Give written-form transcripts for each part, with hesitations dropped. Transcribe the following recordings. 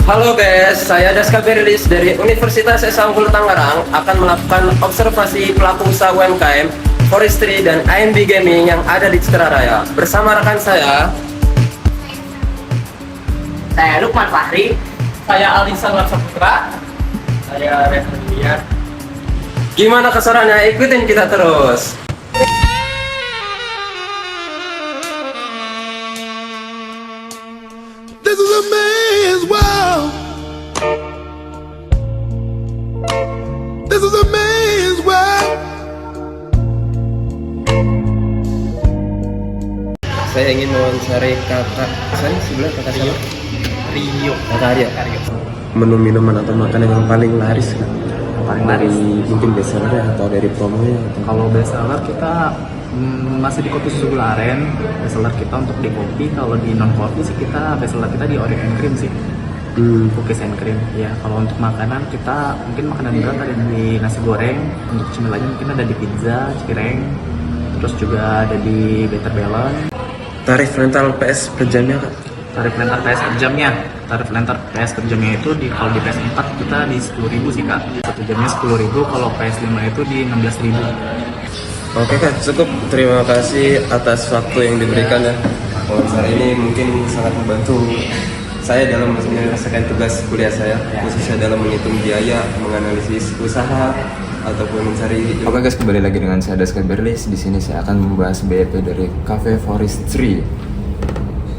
Halo guys, saya Daska Berlis dari Universitas Esa Unggul Tangerang akan melakukan observasi pelaku usaha UMKM, forestry, dan AMB Gaming yang ada di Citra Raya. Bersama rekan saya Lukman Fahri. saya Alisa Saputra, saya Rehan. Gimana keseruannya? Ikutin kita terus. This is a man's world. This is a man's world. Saya ingin mewawancari kakak saya sebelah kakak saya Rio. kakak Arya. Menu minuman atau makanan yang paling laris kan? Paling Dari laris. mungkin bestsellernya atau dari promonya atau Kalau bestseller kita masih di kopi susu gula aren. Bestseller kita untuk di kopi. Kalau di non kopi sih kita bestseller kita di Oreo and Cream sih. Cookies and cream. Ya, kalau untuk makanan kita mungkin makanan berat ada di nasi goreng. Untuk cemilannya mungkin ada di pizza, cireng. Terus juga ada di Better Balance. tarif rental PS per jamnya kak? Tarif rental PS per jamnya. Tarif rental PS per jamnya itu kalau di PS4 kita di 10.000 sih kak. Satu jamnya 10.000. Kalau PS5 itu di 16.000. Oke kak, cukup. Terima kasih atas waktu yang diberikan ya. Wawancara ini mungkin sangat membantu saya dalam menyelesaikan tugas kuliah saya, khususnya dalam menghitung biaya, menganalisis usaha ataupun mencari. Oke guys, kembali lagi dengan saya Daska Berlis. Di sini saya akan membahas BEP dari Cafe Forestry.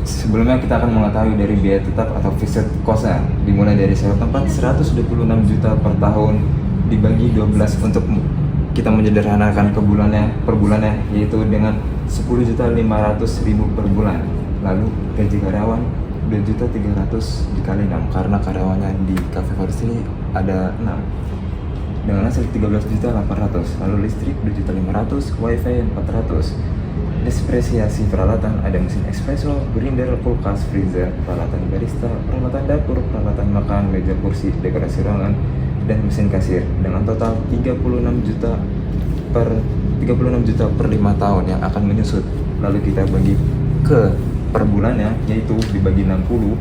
Sebelumnya kita akan mengetahui dari biaya tetap atau fixed cost-nya, dimulai dari sewa tempat 126 juta per tahun dibagi 12 untuk kita menyederhanakan per bulannya, yaitu dengan 10.500.000 per bulan. Lalu gaji karyawan 2.300.000 dikali 6 karena karyawannya di Cafe Forestry ada 6 dengan hasil 13.800.000. Lalu listrik 2.500.000, wifi 400. Depresiasi peralatan ada mesin espresso, grinder, kulkas, freezer, peralatan barista, peralatan dapur, peralatan makan, meja kursi, dekorasi ruangan, dan mesin kasir dengan total 36 juta per 5 tahun yang akan menyusut. Lalu kita bagi ke per bulannya, yaitu dibagi 60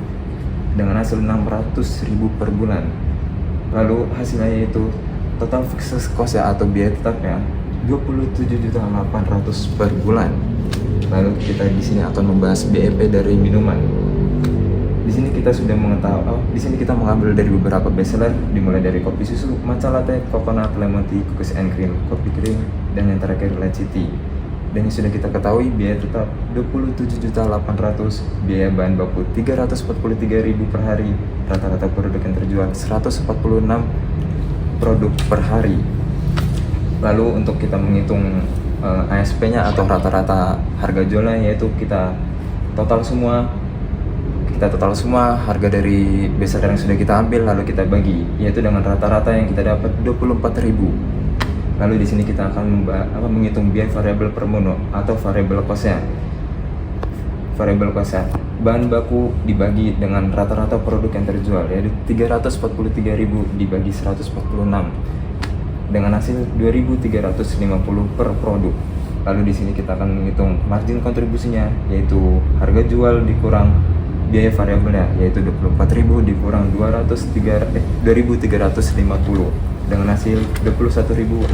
dengan hasil 600.000 per bulan. Lalu hasilnya yaitu total fixed cost ya atau biaya tetapnya 27.800.000 per bulan. Lalu kita di sini akan membahas BEP dari minuman. Di sini kita sudah mengetahui, di sini kita mengambil dari beberapa bestseller, dimulai dari kopi susu, matcha latte, coconut, lemon tea, cookies and cream, kopi kering, dan yang terakhir lychee tea. Dan yang sudah kita ketahui biaya tetap 27.800.000, biaya bahan baku 343.000 per hari, rata-rata produk yang terjual 146 produk per hari. Lalu untuk kita menghitung ASP-nya atau rata-rata harga jualnya, yaitu kita total semua harga dari bestseller yang sudah kita ambil lalu kita bagi, yaitu dengan rata-rata yang kita dapat 24.000. Lalu di sini kita akan menghitung biaya variabel per menu atau variable cost-nya. Variable cost-nya bahan baku dibagi dengan rata-rata produk yang terjual, yaitu 343.000 dibagi 146 dengan hasil 2.350 per produk. Lalu di sini kita akan menghitung margin kontribusinya, yaitu harga jual dikurang biaya variabelnya, yaitu 24.000 dikurang 2.350 dengan hasil 21.650.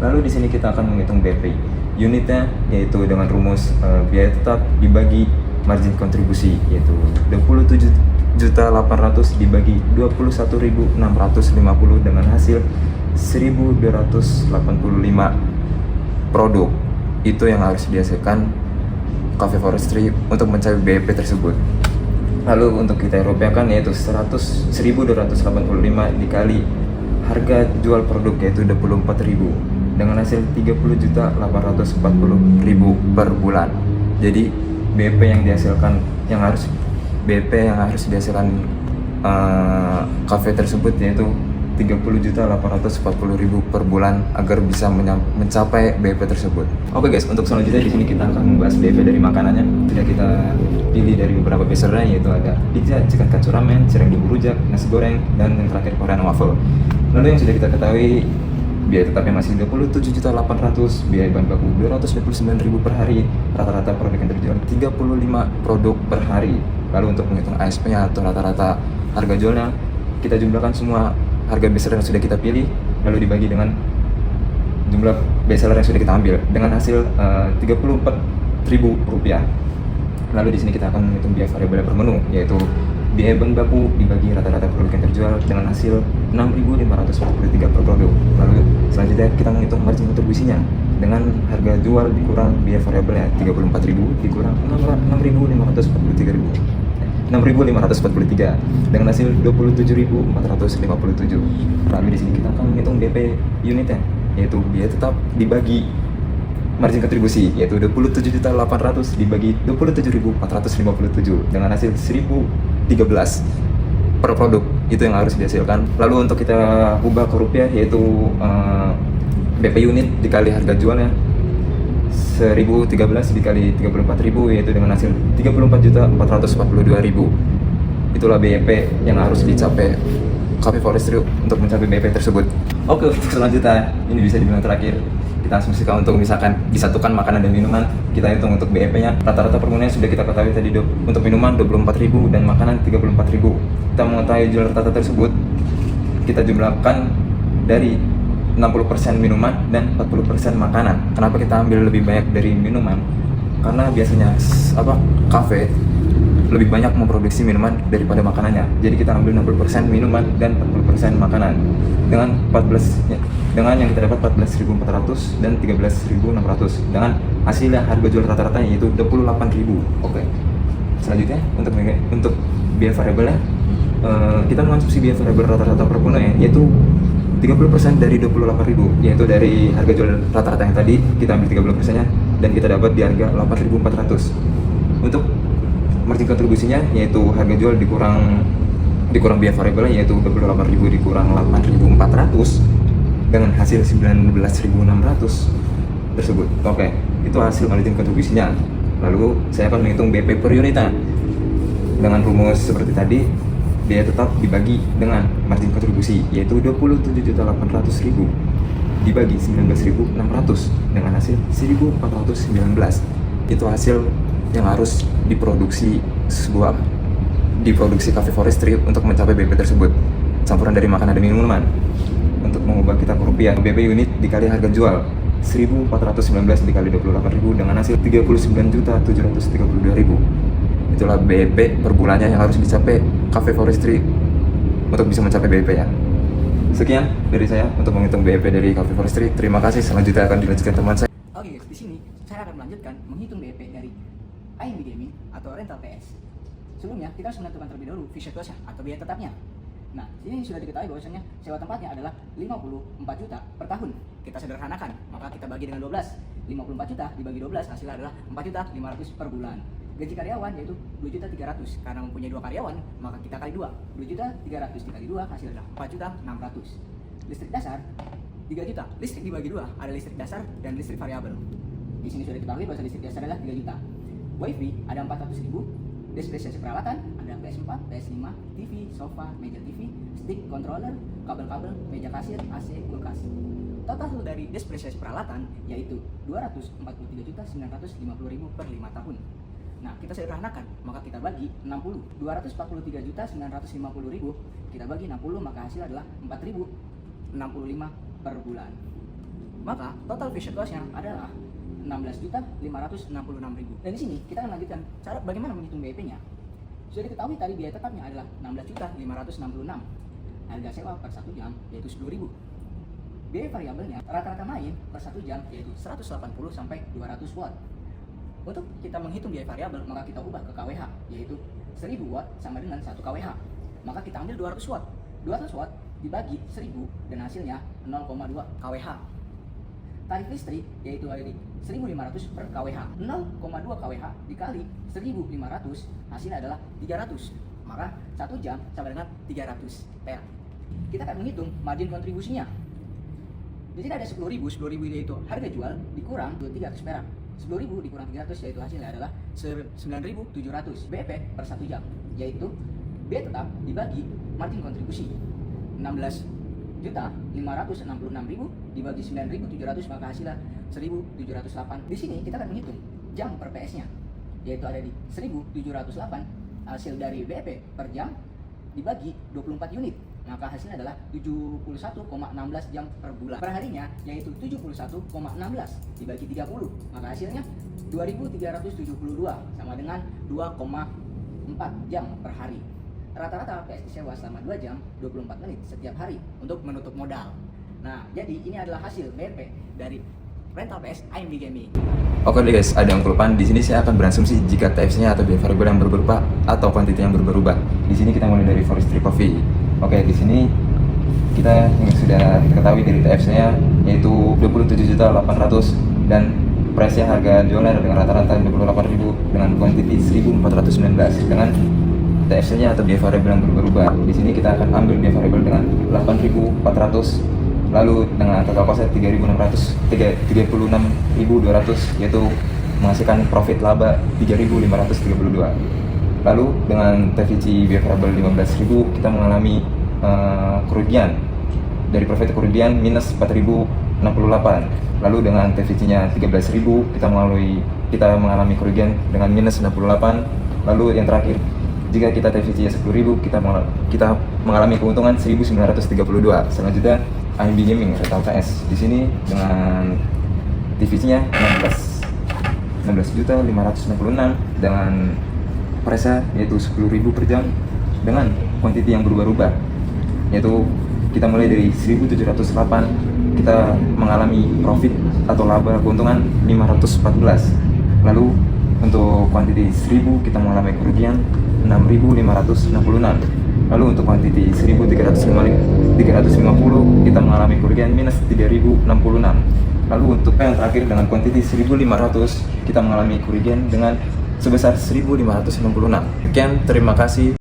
Lalu di sini kita akan menghitung BP unitnya, yaitu dengan rumus biaya tetap dibagi margin kontribusi, yaitu 27.800.000 dibagi 21.650 dengan hasil 1.285 produk. Itu yang harus dihasilkan Cafe Forestry untuk mencapai BEP tersebut. Lalu untuk kita rupiahkan, yaitu 1.285 dikali harga jual produk, yaitu 24.000 dengan hasil 30.840.000 per bulan. Jadi BEP yang dihasilkan kafe tersebut yaitu 30.840.000 per bulan agar bisa mencapai BEP tersebut. Oke guys, untuk selanjutnya di sini kita akan membahas BEP dari makanannya. Sudah kita pilih dari beberapa bestseller, yaitu ada pizza, chicken katsu ramen, cireng bumbu rujak, nasi goreng, dan yang terakhir Korean waffle. Lalu yang sudah kita ketahui biaya tetapnya masih 27.800.000, biaya bahan baku 229.000 per hari, rata-rata produk yang terjual 35 produk per hari. Lalu untuk menghitung ASP-nya atau rata-rata harga jualnya, kita jumlahkan semua harga bestseller yang sudah kita pilih, lalu dibagi dengan jumlah bestseller yang sudah kita ambil dengan hasil Rp34.000. Lalu di sini kita akan menghitung biaya variabel per menu, yaitu biaya bahan baku dibagi rata-rata produk yang terjual dengan hasil Rp6.543 per produk. Lalu selanjutnya kita menghitung margin kontribusinya dengan harga jual dikurang biaya variabelnya Rp34.000 dikurang Rp6.543 dengan hasil Rp27.457. Lalu di sini kita akan menghitung BP unitnya, yaitu biaya tetap dibagi margin kontribusi, yaitu Rp27.800 dibagi Rp27.457 dengan hasil Rp1.013 per produk. Itu yang harus dihasilkan. Lalu untuk kita ubah ke rupiah, yaitu BP unit dikali harga jualnya 1013 dikali 34.000, yaitu dengan hasil 34.442.000. Itulah BEP yang harus dicapai Cafe Forestry untuk mencapai BEP tersebut. Oke, untuk selanjutnya ini bisa dibilang terakhir, kita asumsikan untuk misalkan disatukan makanan dan minuman, kita hitung untuk BEP-nya. Rata-rata per menunya sudah kita ketahui tadi, untuk minuman 24.000 dan makanan 34.000. Kita mengetahui jual rata tersebut, kita jumlahkan dari 60% minuman dan 40% makanan. Kenapa kita ambil lebih banyak dari minuman? Karena biasanya kafe lebih banyak memproduksi minuman daripada makanannya. Jadi kita ambil 60% minuman dan 40% makanan. Dengan yang kita dapat 14.400 dan 13.600. Dengan hasilnya harga jual rata-ratanya yaitu 28.000. Oke. Selanjutnya untuk biaya variabelnya, kita mengonsumsi biaya variabel rata-rata per bulannya, yaitu 30% dari 28.000, yaitu dari harga jual rata-rata yang tadi kita ambil 30%-nya dan kita dapat di harga 8.400. Untuk margin kontribusinya, yaitu harga jual dikurang biaya variabelnya, yaitu 28.000 dikurang 8.400 dengan hasil 19.600 tersebut. Oke, itu hasil margin kontribusinya. Lalu saya akan menghitung BP per unitnya dengan rumus seperti tadi. Biaya tetap dibagi dengan margin kontribusi, yaitu 27.800.000 dibagi 19.600 dengan hasil 1.419. Itu hasil yang harus diproduksi Cafe Forestry untuk mencapai BP tersebut. Campuran dari makanan dan minuman. Untuk mengubah kita ke rupiah, BP unit dikali harga jual 1.419 dikali 28.000 dengan hasil 39.732.000. Itulah BEP per bulannya yang harus dicapai Cafe Forestry untuk bisa mencapai BEP ya. Sekian dari saya untuk menghitung BEP dari Cafe Forestry. Terima kasih. Selanjutnya akan dilanjutkan teman saya. Oke guys, di sini saya akan melanjutkan menghitung BEP dari IMB Gaming atau Rental PS. Sebelumnya kita harus menentukan terlebih dahulu fixed cost-nya atau biaya tetapnya. Nah, ini sudah diketahui bahwasanya sewa tempatnya adalah 54 juta per tahun. Kita sederhanakan, maka kita bagi dengan 12. 54 juta dibagi 12 hasilnya adalah 4.500.000 per bulan. Gaji karyawan yaitu 2.300.000. Karena mempunyai 2 karyawan, maka kita kali 2. 2.300.000 dikali 2 hasilnya adalah 4.600.000. Listrik dasar 3 juta. Listrik dibagi 2, ada listrik dasar dan listrik variabel. Di sini sudah diketahui bahwa listrik dasar adalah 3 juta. Wifi ada 400.000. Depresiasi peralatan ada PS4, PS5, TV, sofa, meja TV, stick, controller, kabel-kabel, meja kasir, AC, kulkas. Total dari depresiasi peralatan yaitu 243.950.000 per 5 tahun. Nah, kita sederhanakan, maka kita bagi 60. 243.950.000 kita bagi 60, maka hasil adalah 4.065 per bulan. Maka total fixed cost-nya adalah 16.566.000. Dan di sini kita akan lanjutkan cara bagaimana menghitung BEP-nya. Sudah diketahui tadi biaya tetapnya adalah 16.566. Harga sewa per 1 jam yaitu 10.000. Biaya variabelnya rata-rata main per 1 jam yaitu 180 sampai 200 watt. Untuk kita menghitung biaya variabel, maka kita ubah ke kWh, yaitu 1000 watt sama dengan 1 kWh. Maka kita ambil 200 watt. 200 watt dibagi 1000 dan hasilnya 0,2 kWh. Tarif listrik yaitu ada di 1.500 per kWh. 0,2 kWh dikali 1.500 hasilnya adalah 300. Maka 1 jam sama dengan 300 perak. Kita akan menghitung margin kontribusinya. Di sini ada 10.000 yaitu harga jual dikurang 300 perak. 10.000 dikurang 300 yaitu hasilnya adalah 9.700 BEP per 1 jam, yaitu biaya tetap dibagi margin kontribusi 16.566.000 dibagi 9.700 maka hasilnya 1.708. Di sini kita akan menghitung jam per PS-nya, yaitu ada di 1.708 hasil dari BEP per jam dibagi 24 unit, maka hasilnya adalah 71,16 jam per bulan. Perharinya yaitu 71,16 dibagi 30, maka hasilnya 2.372 sama dengan 2,4 jam per hari. Rata-rata PS disewa selama 2 jam 24 menit setiap hari untuk menutup modal. Nah, jadi ini adalah hasil BEP dari rental PS AMB Gaming. Oke deh guys, ada yang kelupaan. Di sini saya akan berasumsi jika TFC-nya atau biaya variabel yang berubah atau kuantiti yang berubah. Di sini kita mulai dari Forestry Coffee. Oke, di sini kita yang sudah ketahui dari TFC-nya yaitu 27.800 dan price-nya harga jualnya dengan rata-rata 28.000 dengan kuantiti 1.419 dengan TFC-nya atau biaya variabel yang berubah. Di sini kita akan ambil biaya variabel dengan 8.400, lalu dengan total cost-nya 36.200 yaitu menghasilkan profit laba 3.532. Lalu dengan TVC biaya variabel 15.000 kita mengalami kerugian dari profit kerugian minus 4.068. Lalu dengan TVC-nya 13.000 kita mengalami kerugian dengan minus 68. Lalu yang terakhir, jika kita TVC-nya 10.000 kita mengalami keuntungan 1.932. Selanjutnya AMB Gaming Rental PS di sini dengan TVC-nya 16.566 dengan price yaitu 10.000 per jam dengan kuantiti yang berubah-ubah, yaitu kita mulai dari 1.708 kita mengalami profit atau laba keuntungan 514. Lalu untuk kuantiti 1.000 kita mengalami kerugian 6.566. Lalu untuk kuantiti 1.350 kita mengalami kerugian minus 3.066. Lalu untuk yang terakhir dengan kuantiti 1.500 kita mengalami kerugian dengan sebesar 1.566. Sekian, terima kasih.